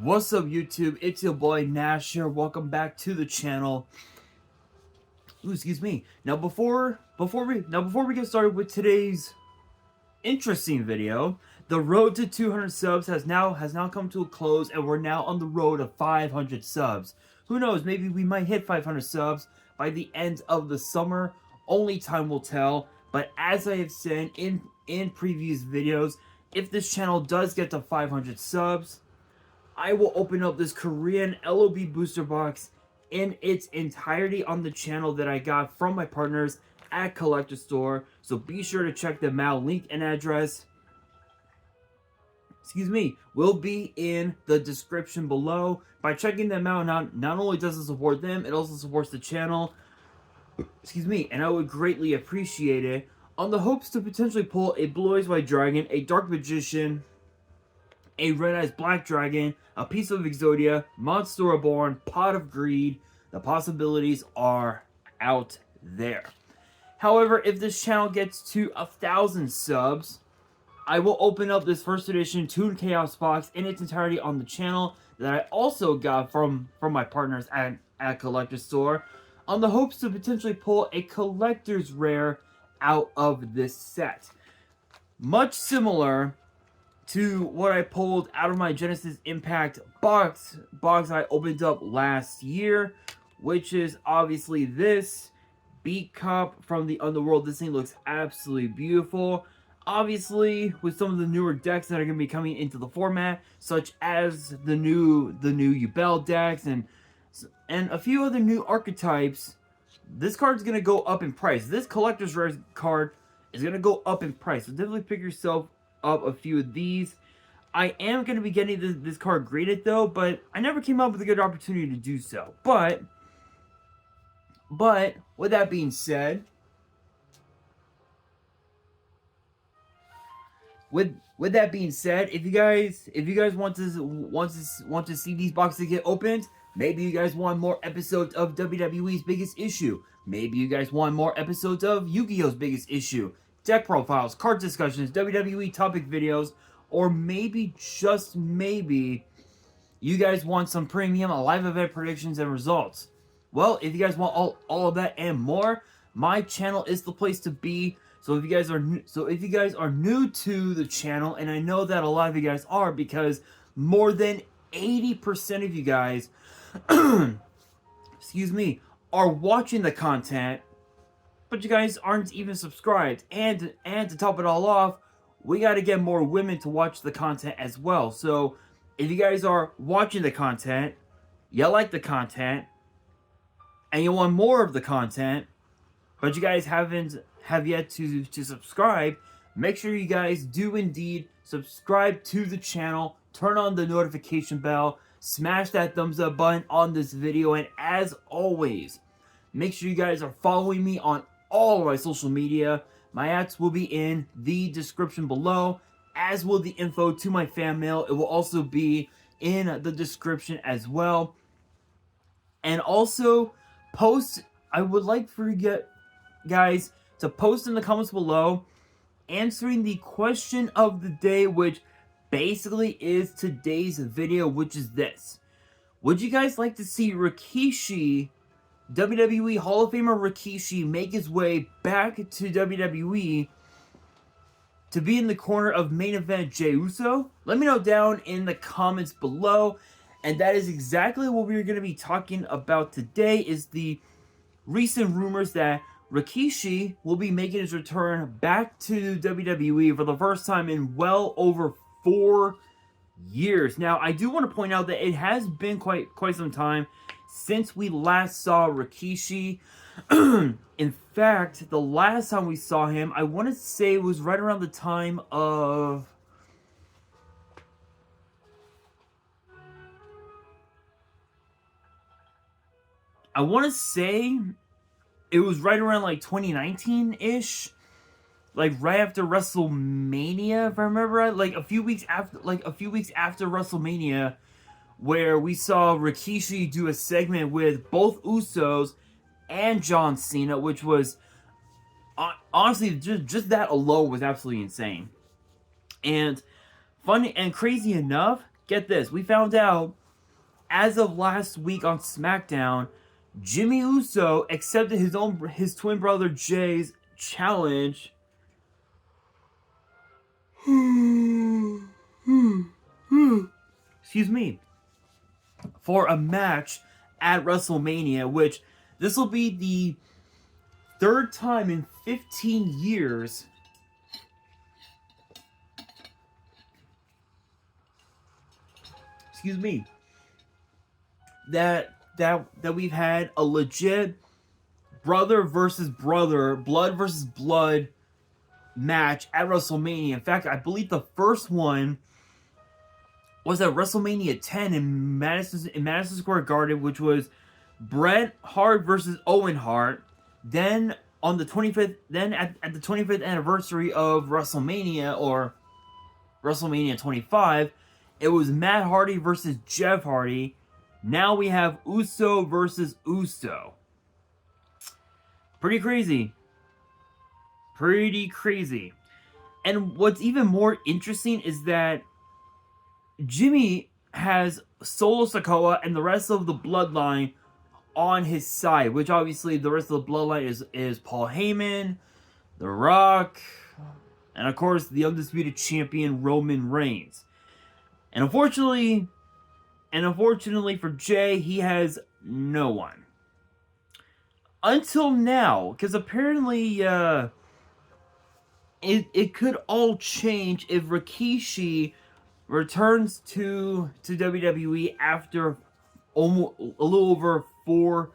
What's up, YouTube? It's your boy Nash here. Welcome back to the channel. Ooh, excuse me. Now before we get started with today's interesting video, the road to 200 subs has now come to a close, and we're now on the road to 500 subs. Who knows? Maybe we might hit 500 subs by the end of the summer. Only time will tell. But as I have said in previous videos, if this channel does get to 500 subs, I will open up this Korean LOB booster box in its entirety on the channel that I got from my partners at Collector Store. So be sure to check them out. Link and address, will be in the description below. By checking them out, not only does it support them, it also supports the channel. And I would greatly appreciate it. On the hopes to potentially pull a Blue Eyes White Dragon, a Dark Magician, a Red Eyes Black Dragon, a piece of Exodia, Monster Reborn, Pot of Greed. The possibilities are out there. However, if this channel gets to 1,000 subs, I will open up this first edition Toon Chaos box in its entirety on the channel that I also got from my partners at Collector Store, on the hopes to potentially pull a collector's rare out of this set. Much similar to what I pulled out of my Genesis Impact box I opened up last year, which is obviously this Beat Cop from the Underworld. This thing looks absolutely beautiful. Obviously, with some of the newer decks that are going to be coming into the format, such as the new Yubel decks and a few other new archetypes, this card's going to go up in price. This collector's rare card is going to go up in price. So definitely pick yourself up a few of these. I am going to be getting this card graded though, but I never came up with a good opportunity to do so. But with that being said, if you guys want to see these boxes get opened, maybe you guys want more episodes of WWE's Biggest Issue. Maybe you guys want more episodes of Yu-Gi-Oh's Biggest Issue, deck profiles, card discussions, WWE topic videos, or maybe, just maybe, you guys want some premium live event predictions and results. Well, if you guys want all of that and more, my channel is the place to be. So if you guys are new to the channel, and I know that a lot of you guys are, because more than 80% of you guys are watching the content, but you guys aren't even subscribed. And to top it all off, we got to get more women to watch the content as well. So if you guys are watching the content, you like the content, and you want more of the content, but you guys have yet to subscribe, make sure you guys do indeed subscribe to the channel, turn on the notification bell, smash that thumbs up button on this video, and as always, make sure you guys are following me on all of my social media. My ads will be in the description below, as will the info to my fan mail. It will also be in the description as well. And also, I would like for you guys to post in the comments below answering the question of the day, which basically is today's video, which is this: would you guys like to see Rikishi, WWE Hall of Famer Rikishi, make his way back to WWE to be in the corner of main event Jey Uso? Let me know down in the comments below. And that is exactly what we're going to be talking about today, is the recent rumors that Rikishi will be making his return back to WWE for the first time in well over 4 years. Now, I do want to point out that it has been quite some time since we last saw Rikishi. In fact, the last time we saw him, I want to say it was right around the time of... I want to say it was right around like 2019-ish, like right after WrestleMania, if I remember right, like a few weeks after WrestleMania, where we saw Rikishi do a segment with both Usos and John Cena, which was honestly just that alone was absolutely insane. And funny and crazy enough, get this. We found out, as of last week on SmackDown, Jimmy Uso accepted his twin brother Jay's challenge. Excuse me. For a match at WrestleMania, which this will be the third time in 15 years excuse me, that we've had a legit brother versus brother, blood versus blood match at WrestleMania. In fact, I believe the first one was at WrestleMania 10 in Madison Square Garden, which was Bret Hart versus Owen Hart. Then on the 25th, at the 25th anniversary of WrestleMania, or WrestleMania 25, it was Matt Hardy versus Jeff Hardy. Now we have Uso versus Uso. Pretty crazy. Pretty crazy. And what's even more interesting is that Jimmy has Solo Sikoa and the rest of the bloodline on his side, which obviously the rest of the bloodline is Paul Heyman, The Rock, and of course the undisputed champion Roman Reigns. And unfortunately for Jay, he has no one. Until now, because apparently it could all change if Rikishi returns to WWE after almost a little over 4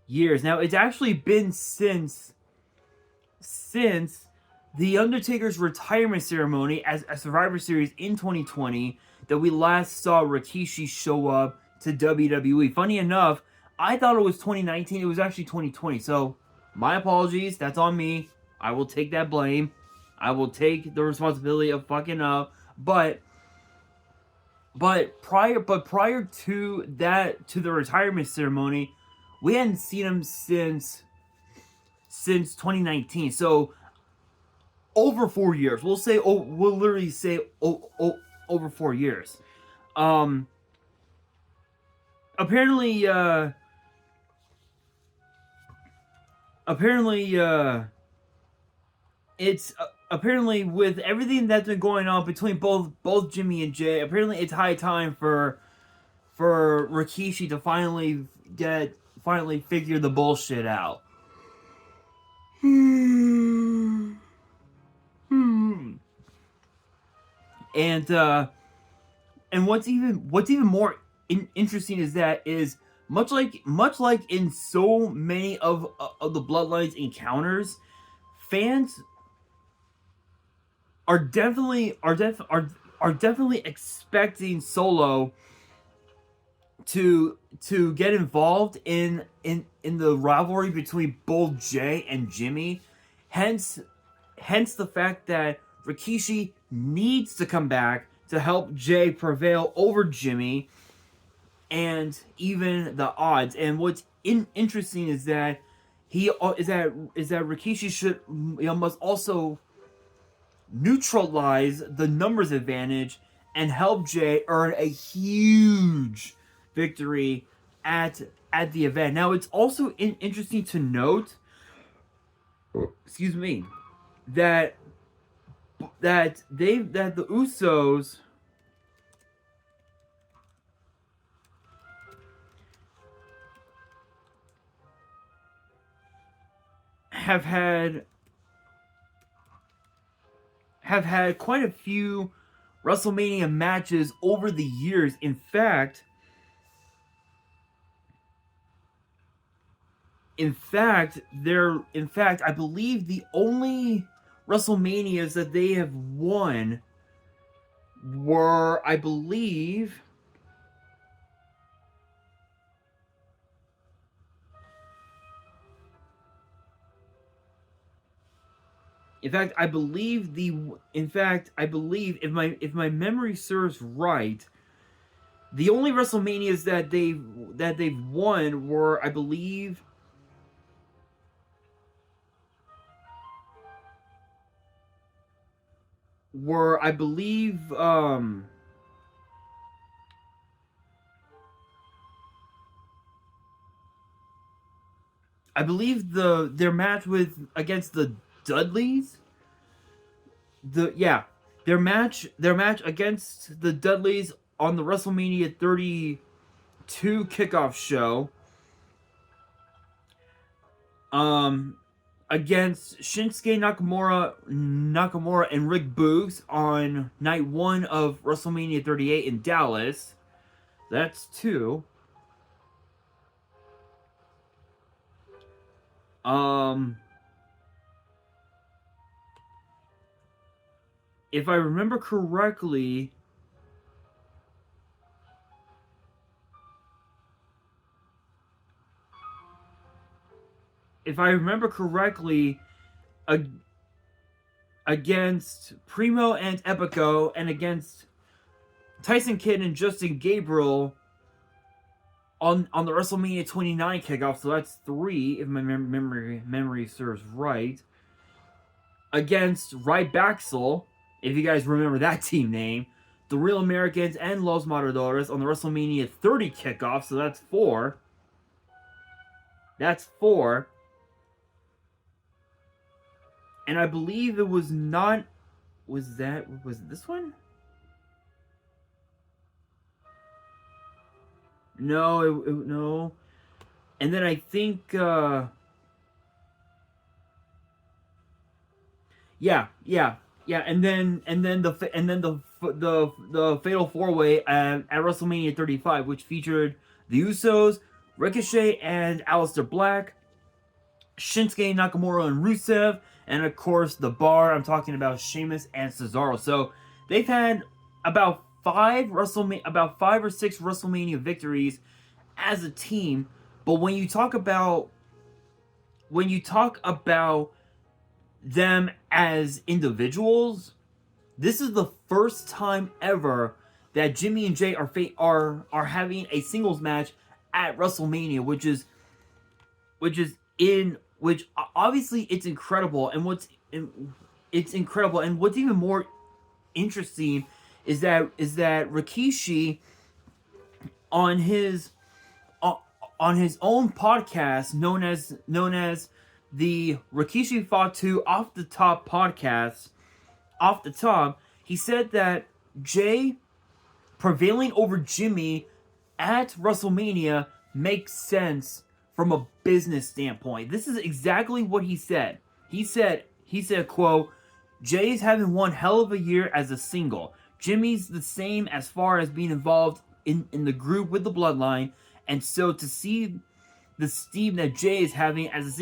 years. Now, it's actually been since The Undertaker's retirement ceremony as a Survivor Series in 2020 that we last saw Rikishi show up to WWE. Funny enough, I thought it was 2019. It was actually 2020. So, my apologies. That's on me. I will take that blame. I will take the responsibility of fucking up. But prior to that, to the retirement ceremony, we hadn't seen him since 2019. So over 4 years. We'll literally say over 4 years. Apparently it's apparently with everything that's been going on between both Jimmy and Jay, apparently it's high time for Rikishi to finally figure the bullshit out. And what's even more interesting is that much like in so many of the Bloodlines encounters, fans are definitely expecting Solo to get involved in the rivalry between both Jay and Jimmy. Hence the fact that Rikishi needs to come back to help Jay prevail over Jimmy and even the odds. And what's interesting is that Rikishi must also neutralize the numbers advantage and help Jay earn a huge victory at the event. Now, it's also interesting to note, excuse me, that the Usos have had quite a few WrestleMania matches over the years. In fact, I believe the only WrestleManias that they have won were, I believe, I believe if my memory serves right, the only WrestleManias that they've won were, I believe, I believe their match against the Dudleys. Their match against the Dudleys on the WrestleMania 32 kickoff show. Against Shinsuke Nakamura and Rick Boogs on night 1 of WrestleMania 38 in Dallas. That's 2. If I remember correctly, against Primo and Epico, and against Tyson Kidd and Justin Gabriel on the WrestleMania 29 kickoff. So that's 3, if my memory serves right. Against Rybaxel, if you guys remember that team name, the Real Americans and Los Matadores on the WrestleMania 30 kickoff. So that's 4. That's 4. And I believe it was not... Was it this one? No, no. And then I think... Yeah. And then the Fatal 4-Way at WrestleMania 35, which featured the Usos, Ricochet and Aleister Black, Shinsuke Nakamura and Rusev, and of course the Bar. I'm talking about Sheamus and Cesaro. So they've had about 5 or 6 WrestleMania victories as a team. But when you talk about them as individuals, this is the first time ever that Jimmy and Jay are having a singles match at WrestleMania, which obviously it's incredible. And what's even more interesting is that Rikishi on his own podcast known as the Rikishi Fought 2 Off the Top podcast, Off the Top, he said that Jay prevailing over Jimmy at WrestleMania makes sense from a business standpoint. This is exactly what he said. He said, quote, "Jay's having one hell of a year as a single. Jimmy's the same as far as being involved in the group with the Bloodline, and so to see the steam that Jay is having as a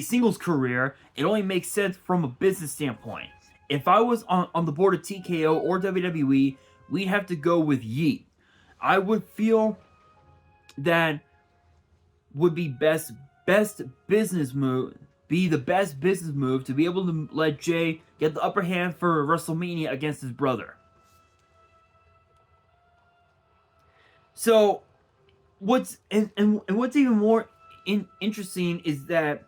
singles career, it only makes sense from a business standpoint. If I was on the board of TKO or WWE, we'd have to go with Yeet. I would feel that would be the best business move to be able to let Jay get the upper hand for WrestleMania against his brother." So what's even more interesting is that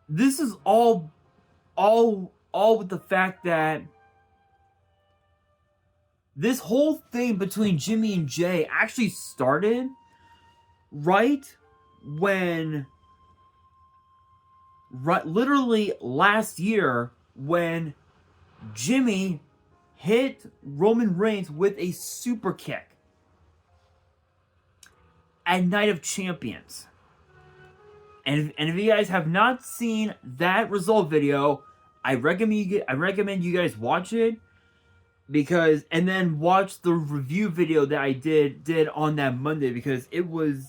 this is all with the fact that this whole thing between Jimmy and Jay actually started literally last year, when Jimmy hit Roman Reigns with a super kick at Night of Champions. And if you guys have not seen that result video, I recommend you guys watch it, and then watch the review video that I did on that Monday, because it was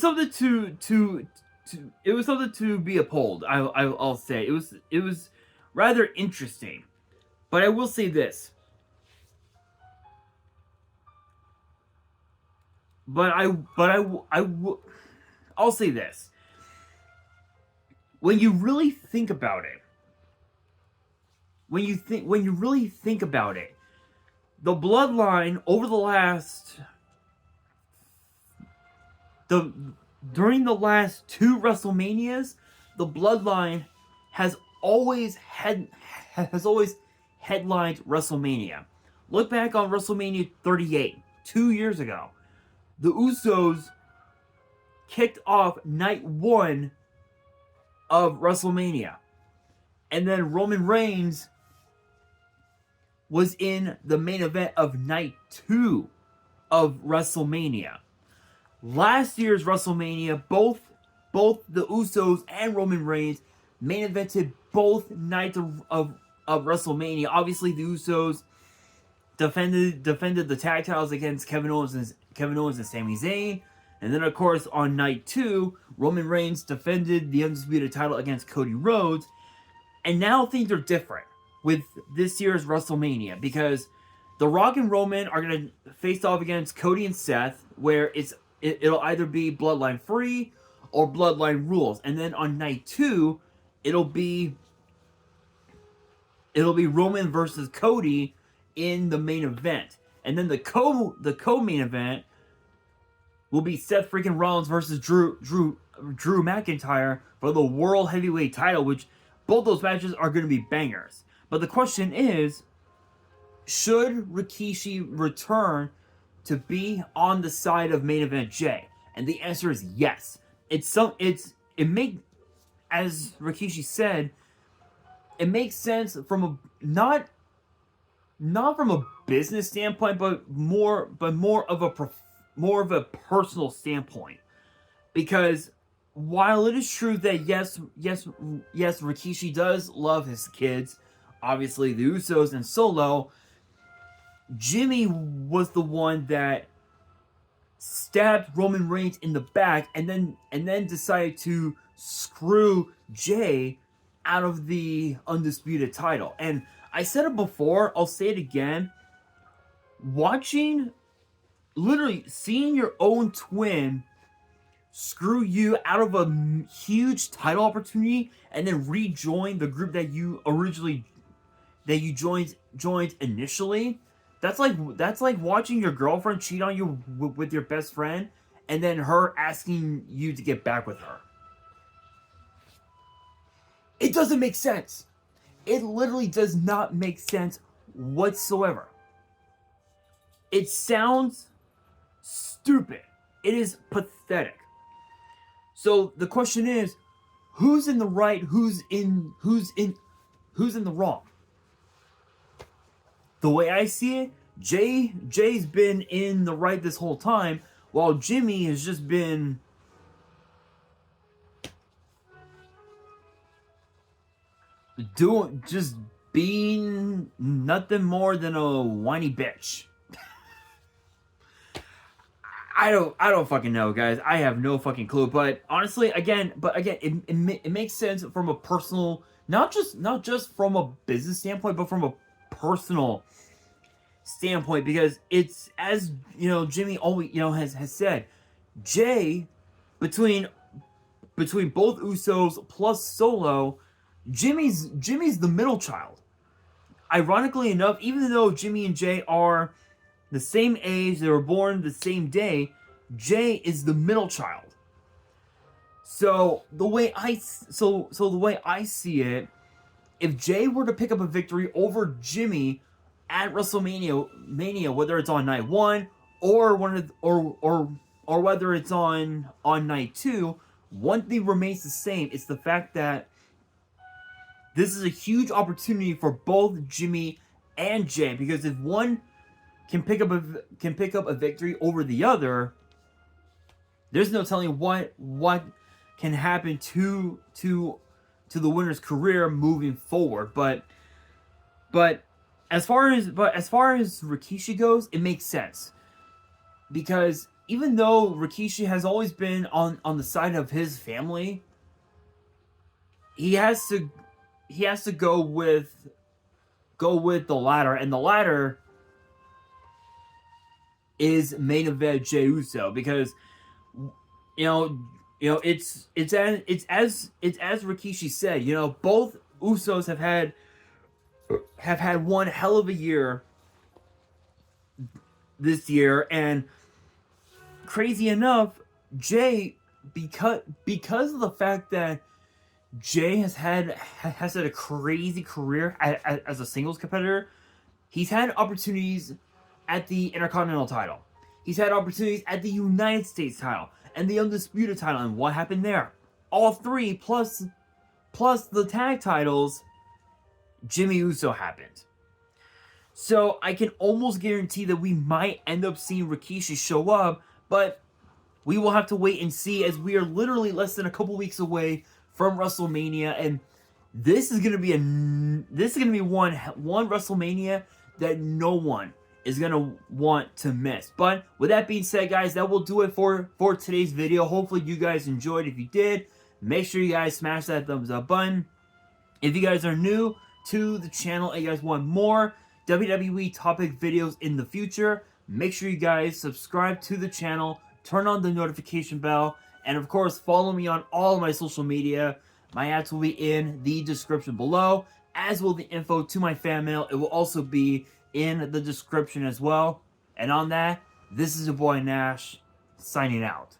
something to be uphold. I'll say it was rather interesting. But I will say this. I'll say this. When you really think about it, the Bloodline during the last 2 WrestleManias, the Bloodline has always headlined WrestleMania. Look back on WrestleMania 38, 2 years ago. The Usos kicked off night 1 of WrestleMania. And then Roman Reigns was in the main event of night 2 of WrestleMania. Last year's WrestleMania, both the Usos and Roman Reigns main evented both nights of WrestleMania. Obviously, the Usos defended the tag titles against Kevin Owens and Sami Zayn. And then, of course, on night 2, Roman Reigns defended the Undisputed title against Cody Rhodes. And now things are different with this year's WrestleMania, because The Rock and Roman are going to face off against Cody and Seth, where it'll either be Bloodline Free or Bloodline Rules. And then on night 2, it'll be Roman versus Cody in the main event. And then the co-main event will be Seth freaking Rollins versus Drew McIntyre for the World Heavyweight title, which both those matches are going to be bangers. But the question is, should Rikishi return to be on the side of main event Jay? And the answer is yes. As Rikishi said, it makes sense from a not from a business standpoint, but more of a personal standpoint. Because while it is true that yes, Rikishi does love his kids, obviously the Usos and Solo, Jimmy was the one that stabbed Roman Reigns in the back and then decided to screw Jay out of the Undisputed title. And I said it before, I'll say it again. Literally seeing your own twin screw you out of a huge title opportunity and then rejoin the group that you joined initially. That's like watching your girlfriend cheat on you with your best friend and then her asking you to get back with her. It doesn't make sense. It literally does not make sense whatsoever. It sounds stupid. It is pathetic. So the question is, who's in the right, who's in the wrong? The way I see it, Jay's been in the right this whole time, while Jimmy has just been being nothing more than a whiny bitch. I don't fucking know, guys. I have no fucking clue. But honestly, it makes sense from a personal, not just from a business standpoint, but from a personal standpoint, because it's, as Jimmy always has said, Jay, between both Usos plus Solo, Jimmy's the middle child. Ironically enough, even though Jimmy and Jay are the same age, they were born the same day, Jay is the middle child. So the way I see it, if Jay were to pick up a victory over Jimmy at WrestleMania, whether it's on night 1 or whether it's on night 2, one thing remains the same. It's the fact that this is a huge opportunity for both Jimmy and Jay, because if one can pick up a victory over the other, there's no telling what can happen to the winner's career moving forward. But as far as Rikishi goes, it makes sense, because even though Rikishi has always been on the side of his family, he has to go with the latter, and the latter is main event Jey Uso, because it's as Rikishi said, both Usos have had one hell of a year this year, and crazy enough, Jay, because of the fact that Jay has had a crazy career as a singles competitor, He's had opportunities at the Intercontinental title. He's had opportunities at the United States title and the Undisputed title. And what happened there? All three, plus the tag titles, Jimmy Uso happened. So I can almost guarantee that we might end up seeing Rikishi show up, but we will have to wait and see, as we are literally less than a couple weeks away from WrestleMania, and this is gonna be one WrestleMania that no one is gonna want to miss. But with that being said, guys, that will do it for today's video. Hopefully you guys enjoyed. If you did, make sure you guys smash that thumbs up button. If you guys are new to the channel and you guys want more WWE topic videos in the future, make sure you guys subscribe to the channel, turn on the notification bell, and of course follow me on all of my social media. My ads will be in the description below, as will the info to my fan mail. It will also be in the description as well. And on that, this is your boy Nash, signing out.